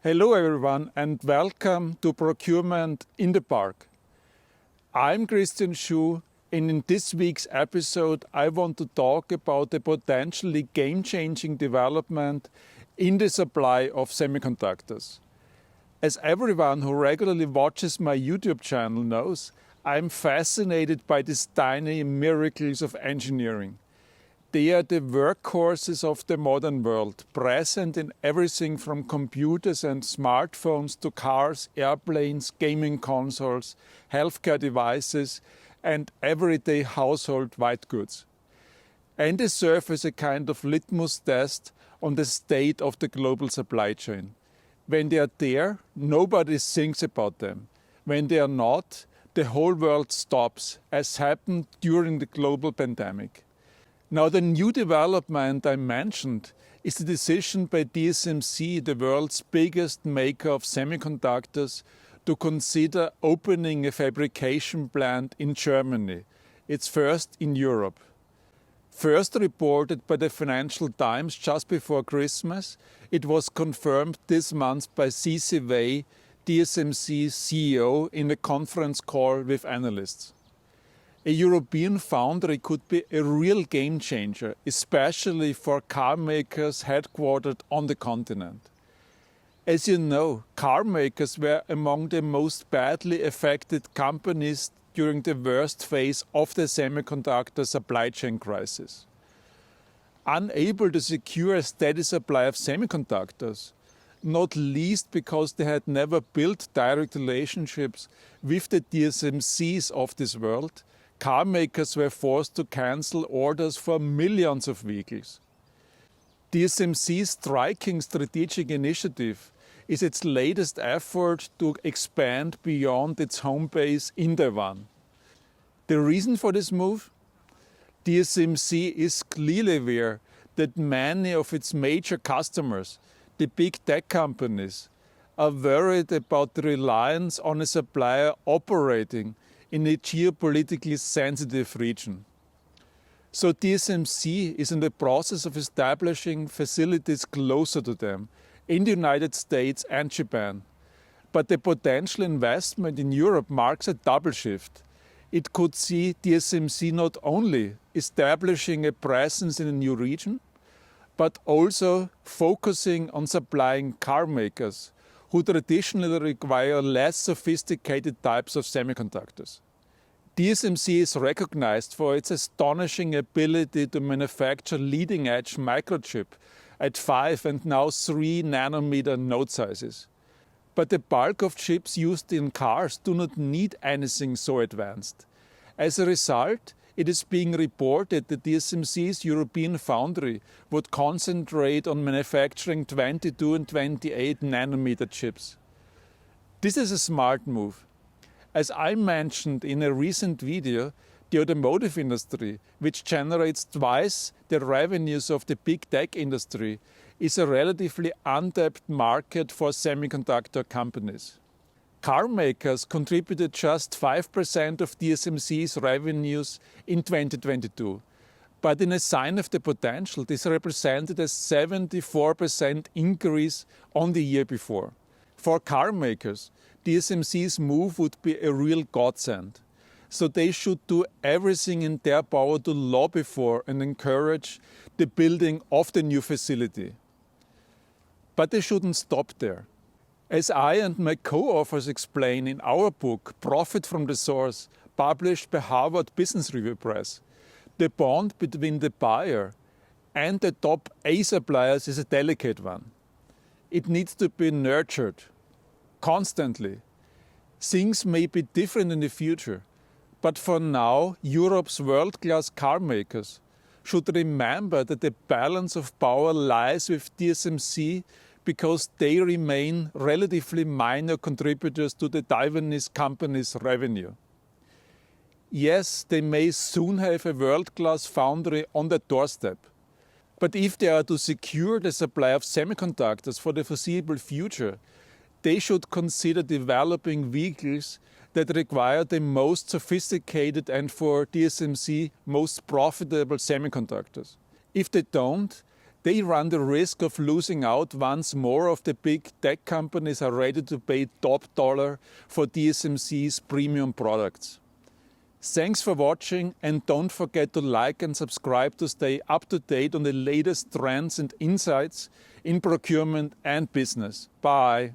Hello everyone and welcome to Procurement in the Park. I'm Christian Schuh and in this week's episode I want to talk about a potentially game-changing development in the supply of semiconductors. As everyone who regularly watches my YouTube channel knows, I'm fascinated by these tiny miracles of engineering. They are the workhorses of the modern world, present in everything from computers and smartphones to cars, airplanes, gaming consoles, healthcare devices, and everyday household white goods. And they serve as a kind of litmus test on the state of the global supply chain. When they are there, nobody thinks about them. When they are not, the whole world stops, as happened during the global pandemic. Now, the new development I mentioned is the decision by TSMC, the world's biggest maker of semiconductors, to consider opening a fabrication plant in Germany, its first in Europe. First reported by the Financial Times just before Christmas, it was confirmed this month by C.C. Wei, TSMC's CEO, in a conference call with analysts. A European foundry could be a real game changer, especially for car makers headquartered on the continent. As you know, car makers were among the most badly affected companies during the worst phase of the semiconductor supply chain crisis. Unable to secure a steady supply of semiconductors, not least because they had never built direct relationships with the TSMCs of this world, car makers were forced to cancel orders for millions of vehicles. TSMC's striking strategic initiative is its latest effort to expand beyond its home base in Taiwan. The reason for this move? TSMC is clearly aware that many of its major customers, the big tech companies, are worried about the reliance on a supplier operating in a geopolitically sensitive region. So TSMC is in the process of establishing facilities closer to them, in the United States and Japan. But the potential investment in Europe marks a double shift. It could see TSMC not only establishing a presence in a new region, but also focusing on supplying car makers who traditionally require less sophisticated types of semiconductors. TSMC is recognized for its astonishing ability to manufacture leading-edge microchip at 5 and now 3 nanometer node sizes. But the bulk of chips used in cars do not need anything so advanced. As a result, it is being reported that TSMC's European foundry would concentrate on manufacturing 22 and 28 nanometer chips. This is a smart move. As I mentioned in a recent video, the automotive industry, which generates twice the revenues of the big tech industry, is a relatively untapped market for semiconductor companies. Car makers contributed just 5% of TSMC's revenues in 2022. But in a sign of the potential, this represented a 74% increase on the year before. For car makers, TSMC's move would be a real godsend. So they should do everything in their power to lobby for and encourage the building of the new facility. But they shouldn't stop there. As I and my co-authors explain in our book, Profit from the Source, published by Harvard Business Review Press, the bond between the buyer and the top A suppliers is a delicate one. It needs to be nurtured constantly. Things may be different in the future, but for now, Europe's world-class car makers should remember that the balance of power lies with TSMC because they remain relatively minor contributors to the Taiwanese company's revenue. Yes, they may soon have a world-class foundry on their doorstep, but if they are to secure the supply of semiconductors for the foreseeable future, they should consider developing vehicles that require the most sophisticated and, for TSMC, most profitable semiconductors. If they don't, They run the risk of losing out once more of the big tech companies are ready to pay top dollar for TSMC's premium products. Thanks for watching, and don't forget to like and subscribe to stay up to date on the latest trends and insights in procurement and business. Bye.